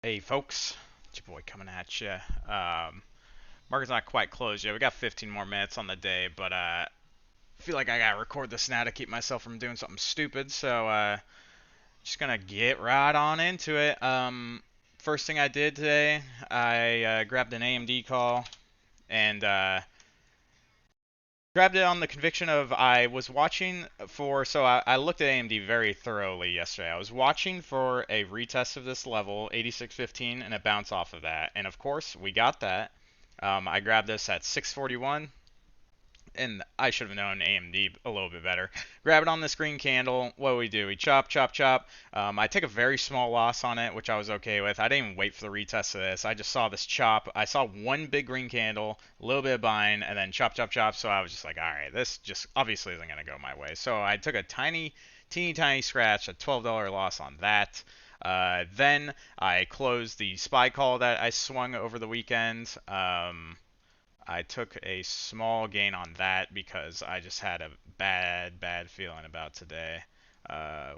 Hey folks, it's your boy coming at you. Market's not quite closed yet. We got 15 more minutes on the day, but I feel like I gotta record this now to keep myself from doing something stupid. So just gonna get right on into it. First thing I did today, I grabbed an AMD call and grabbed it on the conviction of I was watching for. So I looked at AMD very thoroughly yesterday. I was watching for a retest of this level 8615 and a bounce off of that, and of course we got that. I grabbed this at 641, and I should have known AMD a little bit better. Grab it on this green candle. What do? We chop, chop, chop. I take a very small loss on it, which I was okay with. I didn't even wait for the retest of this. I just saw this chop. I saw one big green candle, a little bit of buying, and then chop, chop, chop. So I was just like, all right, this just obviously isn't going to go my way. So I took a teeny tiny scratch, a $12 loss on that. Then I closed the SPY call that I swung over the weekend. I took a small gain on that because I just had a bad feeling about today.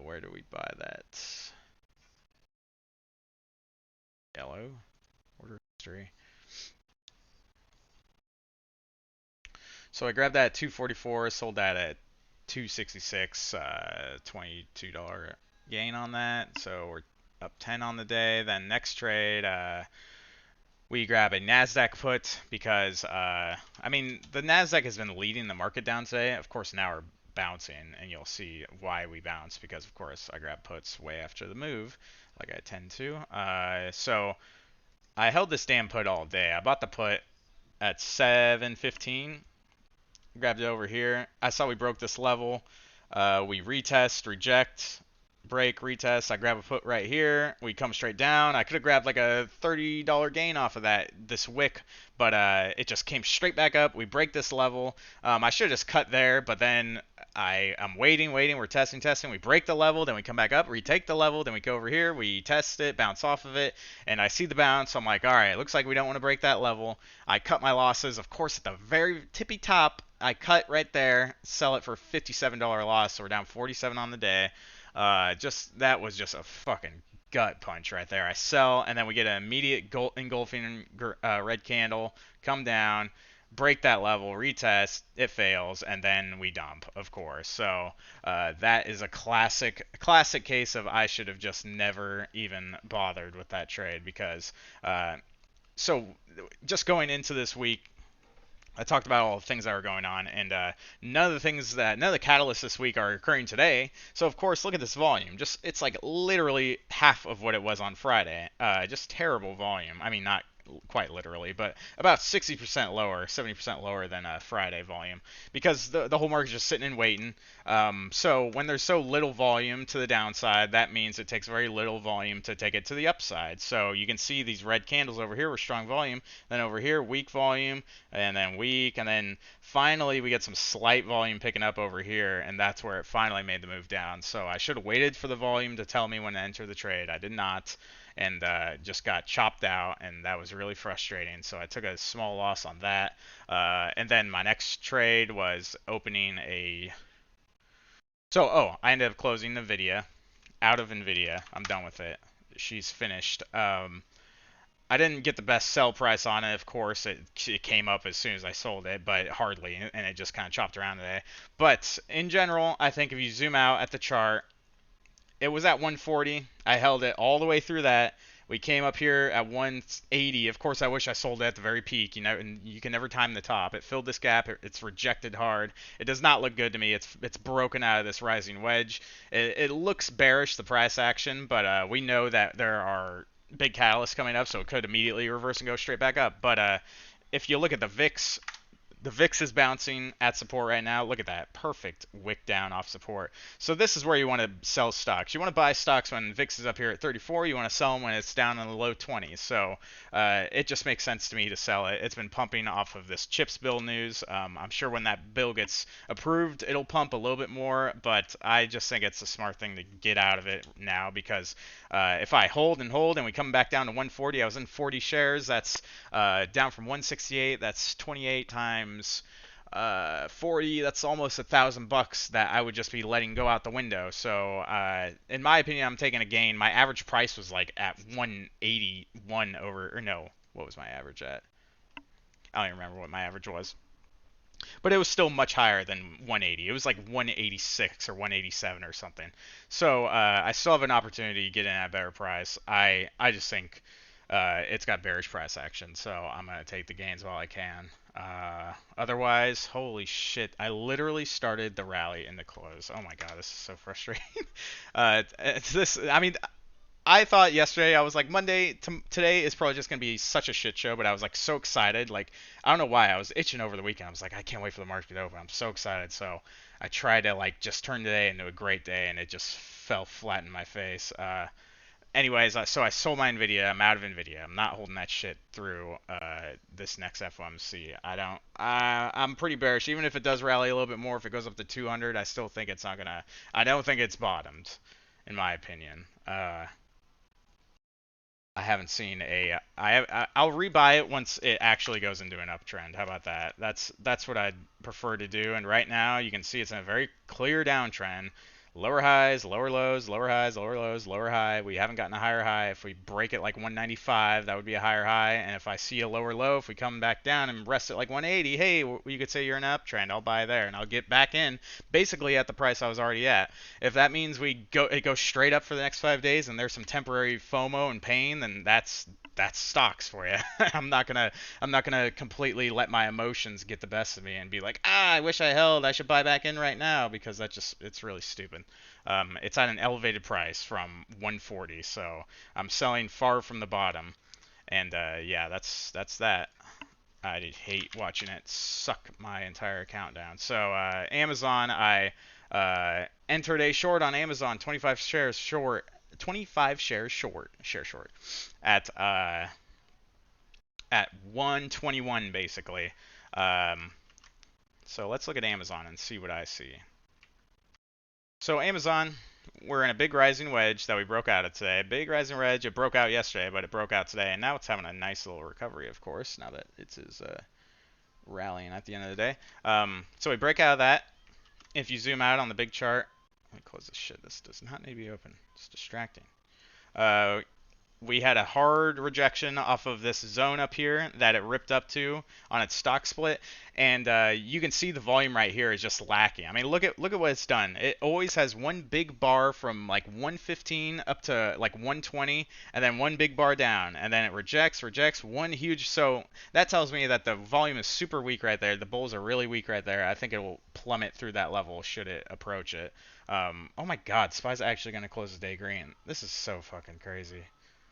Where do we buy that? Yellow. Order history. So I grabbed that at 244, sold that at 266, $22 gain on that. So we're up 10 on the day. Then next trade, we grab a Nasdaq put because I mean the Nasdaq has been leading the market down today. Of course, now we're bouncing, and you'll see why we bounce because of course I grab puts way after the move, like I tend to. So I held this damn put all day. I bought the put at 715, grabbed it over here. I saw we broke this level. We retest, reject, break, retest. I grab a put right here. We come straight down. I could have grabbed like a $30 gain off of this wick, but it just came straight back up. We break this level. I should have just cut there, but then I'm waiting. We're testing. We break the level, then we come back up, retake the level, then we go over here, we test it, bounce off of it, and I see the bounce. So I'm like, all right, looks like we don't want to break that level. I cut my losses, of course, at the very tippy top. I cut right there, sell it for $57 loss, so we're down 47 on the day. Just that was just a fucking gut punch right there. I sell, and then we get an immediate engulfing red candle, come down, break that level, retest, it fails, and then we dump, of course. So that is a classic case of I should have just never even bothered with that trade because so just going into this week, I talked about all the things that are going on, and none of the catalysts this week are occurring today. So of course, look at this volume. Just it's like literally half of what it was on Friday. Just terrible volume. I mean, not quite literally, but about 60% lower, 70% lower than Friday volume because the whole market's just sitting and waiting. So when there's so little volume to the downside, that means it takes very little volume to take it to the upside. So you can see these red candles over here were strong volume, then over here weak volume, and then weak, and then finally we get some slight volume picking up over here, and that's where it finally made the move down. So I should have waited for the volume to tell me when to enter the trade. I did not, and just got chopped out, and that was really frustrating. So I took a small loss on that. And then my next trade was opening a. So, I ended up closing NVIDIA out of NVIDIA. I'm done with it. She's finished. I didn't get the best sell price on it, of course. It came up as soon as I sold it, but hardly, and it just kind of chopped around today. But in general, I think if you zoom out at the chart, it was at 140. I held it all the way through that. We came up here at 180. Of course, I wish I sold it at the very peak. You know, and you can never time the top. It filled this gap. It's rejected hard. It does not look good to me. It's broken out of this rising wedge. It looks bearish, the price action, but we know that there are big catalysts coming up, so it could immediately reverse and go straight back up. But if you look at the VIX, the VIX is bouncing at support right now. Look at that. Perfect wick down off support. So this is where you want to sell stocks. You want to buy stocks when VIX is up here at 34. You want to sell them when it's down in the low 20s. So it just makes sense to me to sell it. It's been pumping off of this CHIPS bill news. I'm sure when that bill gets approved, it'll pump a little bit more. But I just think it's a smart thing to get out of it now because if I hold and we come back down to 140, I was in 40 shares. That's down from 168. That's 28 times 40, that's almost $1,000 that I would just be letting go out the window. So in my opinion, I'm taking a gain. My average price was like at 181 over, or no, what was my average at? I don't even remember what my average was, but it was still much higher than 180. It was like 186 or 187 or something. So I still have an opportunity to get in at a better price. I just think it's got bearish price action, so I'm gonna take the gains while I can. Otherwise, holy shit! I literally started the rally in the close. Oh my god, this is so frustrating. It's this. I mean, I thought yesterday, I was like, Monday today is probably just gonna be such a shit show, but I was like so excited. Like, I don't know why, I was itching over the weekend. I was like, I can't wait for the market to get open. I'm so excited. So I tried to like just turn today into a great day, and it just fell flat in my face. Anyways, so I sold my Nvidia. I'm out of Nvidia. I'm not holding that shit through this next FOMC. I don't. I'm pretty bearish. Even if it does rally a little bit more, if it goes up to 200, I still think it's not gonna. I don't think it's bottomed, in my opinion. I haven't seen a. I'll rebuy it once it actually goes into an uptrend. How about that? That's what I'd prefer to do. And right now, you can see it's in a very clear downtrend. Lower highs, lower lows, lower highs, lower lows, lower high. We haven't gotten a higher high. If we break it like 195, that would be a higher high. And if I see a lower low, if we come back down and rest at like 180, hey, you could say you're in an uptrend. I'll buy there and I'll get back in basically at the price I was already at. If that means it goes straight up for the next 5 days and there's some temporary FOMO and pain, then that's stocks for you. I'm not gonna completely let my emotions get the best of me and be like, I wish I held. I should buy back in right now, because it's really stupid. It's at an elevated price from 140, so I'm selling far from the bottom, and yeah, that's that. I hate watching it suck my entire account down. So Amazon, I entered a short on Amazon, 25 shares short, 25 shares short, at 121 basically. Um, so let's look at Amazon and see what I see. So Amazon, we're in a big rising wedge that we broke out of today. Big rising wedge. It broke out yesterday, but it broke out today, and now it's having a nice little recovery, of course, now that it is rallying at the end of the day. So we break out of that. If you zoom out on the big chart, let me close this shit. This does not need to be open. It's distracting. Uh, we had a hard rejection off of this zone up here that it ripped up to on its stock split, and you can see the volume right here is just lacking. I mean, look at what it's done. It always has one big bar from like 115 up to like 120, and then one big bar down, and then it rejects one huge. So that tells me that the volume is super weak right there. The bulls are really weak right there. I think it will plummet through that level should it approach it. Oh my God, SPY's actually gonna close the day green. This is so fucking crazy.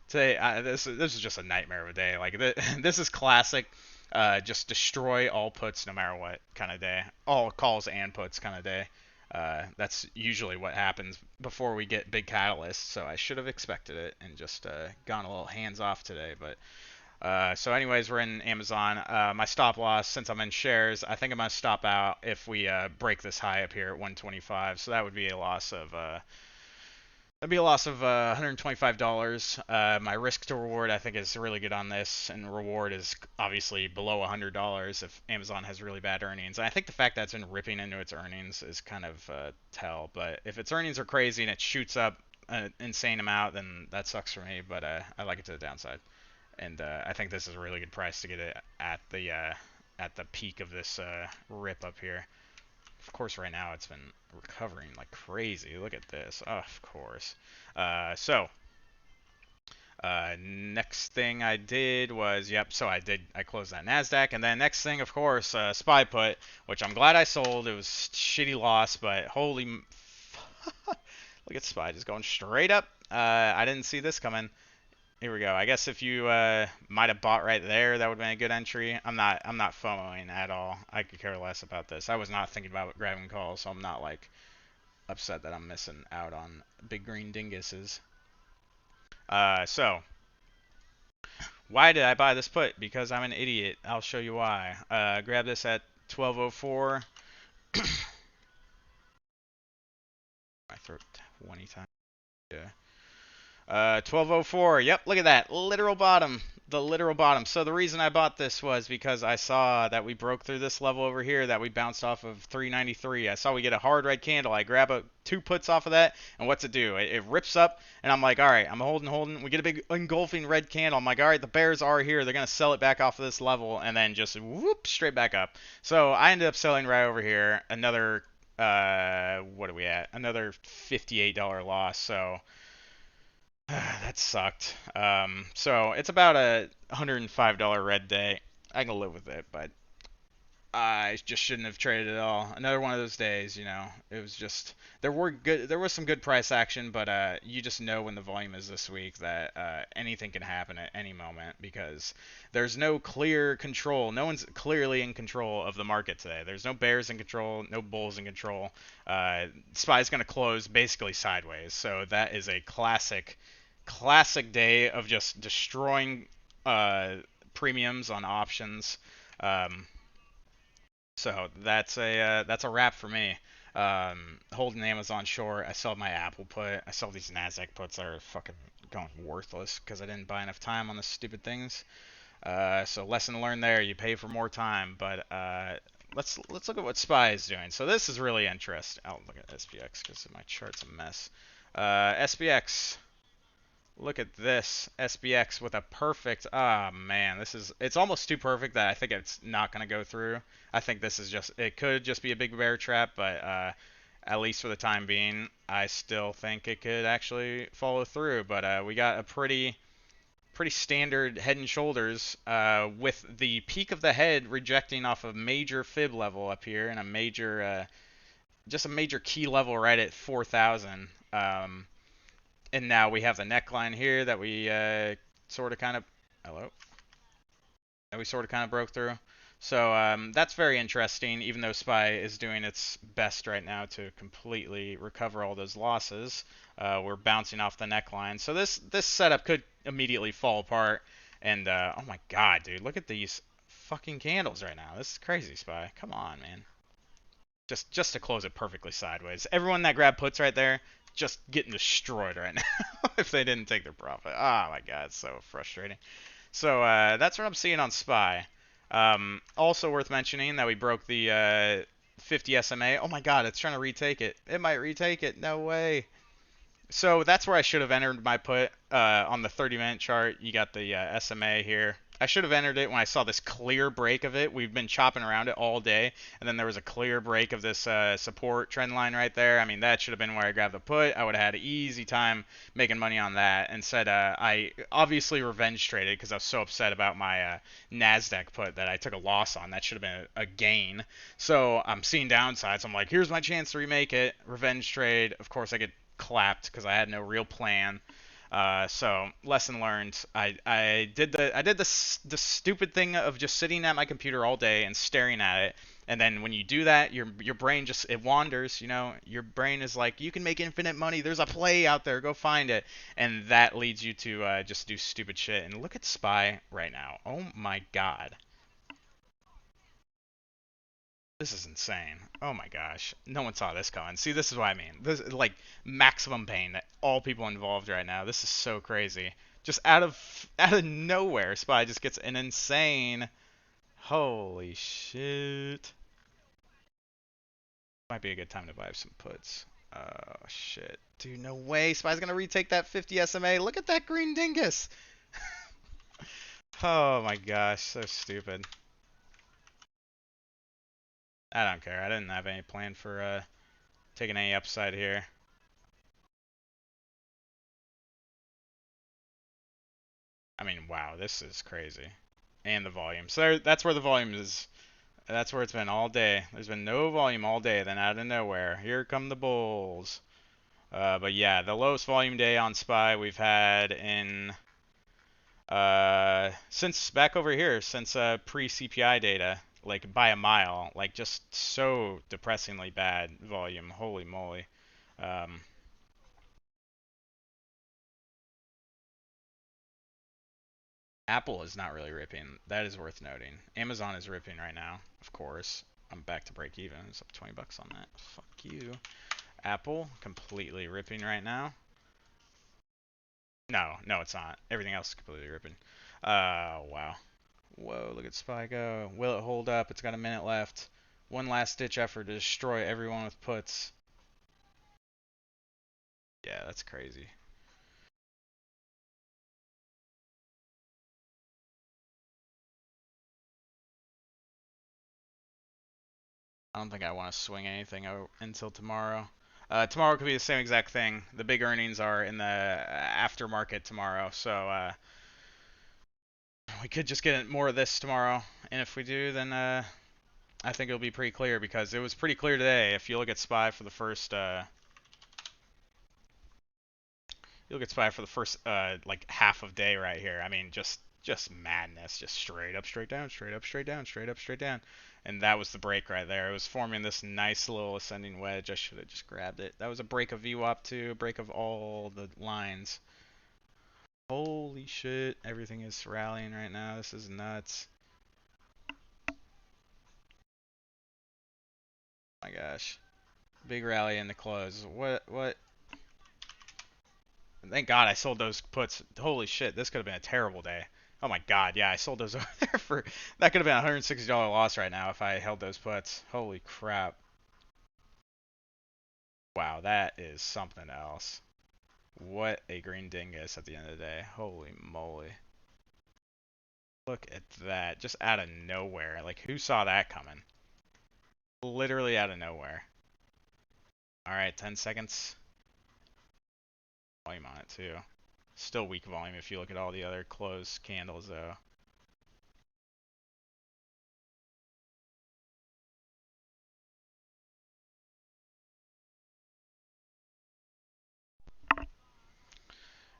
Today, this is just a nightmare of a day. Like this is classic, just destroy all puts no matter what kind of day. All calls and puts kind of day. That's usually what happens before we get big catalysts. So I should have expected it and just gone a little hands off today. But so anyways, we're in Amazon. My stop loss, since I'm in shares, I think I'm gonna stop out if we break this high up here at 125. So that would be a loss of. That'd be a loss of $125. My risk to reward, I think, is really good on this, and reward is obviously below $100 if Amazon has really bad earnings. And I think the fact that it's been ripping into its earnings is kind of tell. But if its earnings are crazy and it shoots up an insane amount, then that sucks for me. But I like it to the downside, and I think this is a really good price to get it at the peak of this rip up here. Of course, right now it's been recovering like crazy. Look at this. Oh, of course. Next thing I did was, so I closed that NASDAQ. And then next thing, of course, SPY put, which I'm glad I sold. It was shitty loss, but holy, look at SPY just going straight up. I didn't see this coming. Here we go. I guess if you might have bought right there, that would have been a good entry. I'm not FOMOing at all. I could care less about this. I was not thinking about grabbing calls, so I'm not like upset that I'm missing out on big green dinguses. So why did I buy this put? Because I'm an idiot. I'll show you why. Grab this at 1204. My throat 20 times. Yeah. 1204. Yep, look at that. Literal bottom. the literal bottom. So the reason I bought this was because I saw that we broke through this level over here that we bounced off of 393. I saw we get a hard red candle. I grab two puts off of that, and what's it do? It rips up, and I'm like, all right, I'm holding. We get a big engulfing red candle. I'm like, all right, the bears are here. They're gonna sell it back off of this level, and then just whoop straight back up. So I ended up selling right over here. Another what are we at? Another $58 loss. So that sucked. So it's about a $105 red day. I can live with it, but I just shouldn't have traded at all. Another one of those days, you know. It was just there was some good price action, but you just know when the volume is this week that anything can happen at any moment because there's no clear control. No one's clearly in control of the market today. There's no bears in control, no bulls in control. SPY's going to close basically sideways. So that is a classic day of just destroying premiums on options. Um, so that's a wrap for me. Holding Amazon short. I sell my Apple put. I sell these Nasdaq puts that are fucking going worthless because I didn't buy enough time on the stupid things. So lesson learned there. You pay for more time. But let's look at what SPY is doing. So this is really interesting. I'll look at SPX because my chart's a mess. SPX. Look at this SPX with a perfect. Ah, man, it's almost too perfect that I think it's not going to go through. I think this is it could just be a big bear trap, but at least for the time being, I still think it could actually follow through. But we got a pretty standard head and shoulders with the peak of the head rejecting off a major fib level up here and a major just a major key level right at 4,000. And now we have the neckline here that we sort of kind of hello that we sort of kind of broke through. So that's very interesting. Even though SPY is doing its best right now to completely recover all those losses, we're bouncing off the neckline. So this setup could immediately fall apart. And oh my god, dude, look at these fucking candles right now. This is crazy, SPY. Come on, man. Just to close it perfectly sideways. Everyone that grabbed puts right there, just getting destroyed right now if they didn't take their profit. Oh my god, it's so frustrating. So that's what I'm seeing on SPY. Also worth mentioning that we broke the 50 SMA. Oh my god, it's trying to retake it. It might retake it. No way. So that's where I should have entered my put on the 30-minute chart. You got the SMA here. I should have entered it when I saw this clear break of it. We've been chopping around it all day, and then there was a clear break of this support trend line right there. I mean, that should have been where I grabbed the put. I would have had an easy time making money on that. Instead, I obviously revenge traded because I was so upset about my NASDAQ put that I took a loss on. That should have been a gain. So I'm seeing downsides. I'm like, here's my chance to remake it. Revenge trade. Of course, I get clapped because I had no real plan. So lesson learned. I did the stupid thing of just sitting at my computer all day and staring at it. And then when you do that, your brain just it wanders. You know, your brain is like, you can make infinite money. There's a play out there. Go find it. And that leads you to just do stupid shit. And look at SPY right now. Oh my god. This is insane. Oh my gosh. No one saw this coming. See, this is what I mean. This is like maximum pain that all people involved right now. This is so crazy. Just out of nowhere, SPY just gets an insane. Holy shit. Might be a good time to buy some puts. Oh shit. Dude, no way. SPY's gonna retake that 50 SMA. Look at that green dingus. Oh my gosh, so stupid. I don't care. I didn't have any plan for taking any upside here. I mean, wow, this is crazy. And the volume. So that's where the volume is. That's where it's been all day. There's been no volume all day. Then out of nowhere, here come the bulls. But yeah, the lowest volume day on SPY we've had in since back over here, since pre-CPI data, like by a mile. Like just so depressingly bad volume. Holy moly. Um, Apple is not really ripping. That is worth noting. Amazon is ripping right now, of course. I'm back to break even. It's up 20 bucks on that. Fuck you. Apple completely ripping right now. No, no, it's not. Everything else is completely ripping. Wow. Whoa, look at SPY go. Will it hold up? It's got a minute left. One last ditch effort to destroy everyone with puts. Yeah, that's crazy. I don't think I want to swing anything until tomorrow. Tomorrow could be the same exact thing. The big earnings are in the aftermarket tomorrow, so we could just get more of this tomorrow. And if we do, then I think it'll be pretty clear because it was pretty clear today. If you look at SPY for the first, like half of day right here. I mean, just madness, just straight up, straight down, straight up, straight down, straight up, straight down. And that was the break right there. It was forming this nice little ascending wedge. I should have just grabbed it. That was a break of VWAP too, a break of all the lines. Holy shit, everything is rallying right now. This is nuts. Oh my gosh. Big rally in the close. What? Thank God I sold those puts. Holy shit, this could have been a terrible day. Oh my God, yeah, I sold those over there for that could have been a $160 loss right now if I held those puts. Holy crap. Wow, that is something else. What a green dingus at the end of the day. Holy moly. Look at that. Just out of nowhere. Like, who saw that coming? Literally out of nowhere. Alright, 10 seconds. Volume on it, too. Still weak volume if you look at all the other closed candles, though.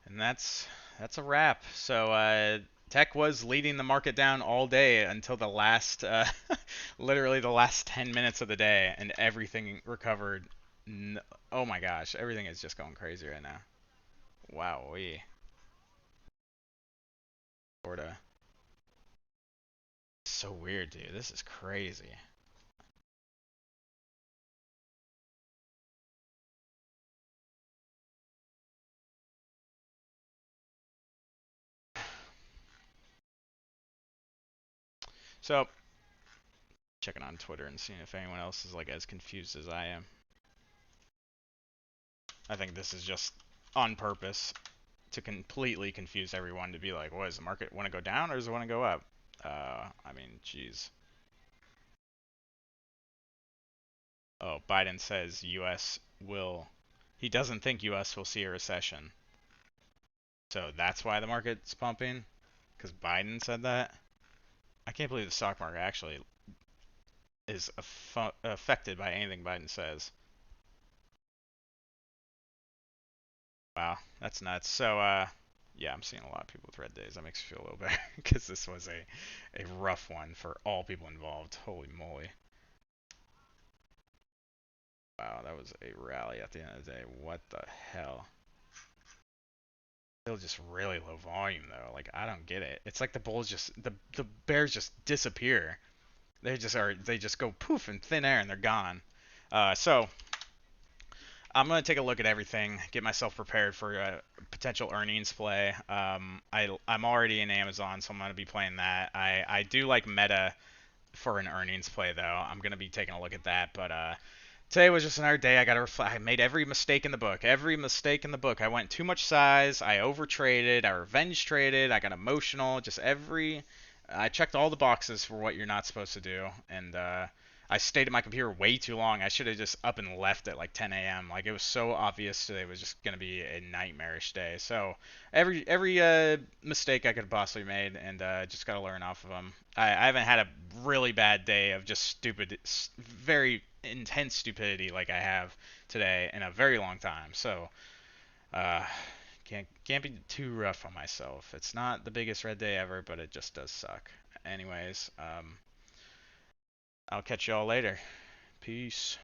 And that's a wrap. So Tech was leading the market down all day until the last, literally the last 10 minutes of the day, and everything recovered. Oh my gosh, everything is just going crazy right now. Wow, we sorta. So weird, dude. This is crazy. So checking on Twitter and seeing if anyone else is like as confused as I am. I think this is just on purpose to completely confuse everyone to be like, what does the market want to go down or does it want to go up? I mean, geez. Oh, Biden says U.S. will. He doesn't think U.S. will see a recession. So that's why the market's pumping? Because Biden said that? I can't believe the stock market actually is affected by anything Biden says. Wow, that's nuts. So, yeah, I'm seeing a lot of people with red days. That makes me feel a little better because this was a rough one for all people involved. Holy moly. Wow, that was a rally at the end of the day. What the hell? Still just really low volume though. Like I don't get it. It's like the bulls just the bears just disappear. They just go poof in thin air and they're gone. So I'm gonna take a look at everything, get myself prepared for a potential earnings play. I'm already in Amazon, so I'm gonna be playing that. I do like Meta for an earnings play though. I'm gonna be taking a look at that, but today was just another day. I got to reflect. I made every mistake in the book. Every mistake in the book. I went too much size. I over traded. I revenge traded. I got emotional. Just every. I checked all the boxes for what you're not supposed to do, and I stayed at my computer way too long. I should have just up and left at like 10 a.m. Like it was so obvious today was just gonna be a nightmarish day. So every mistake I could have possibly made, and just gotta learn off of them. I haven't had a really bad day of just stupid, very intense stupidity like I have today in a very long time. So uh, can't be too rough on myself. It's not the biggest red day ever, but it just does suck. Anyways, I'll catch y'all later. Peace.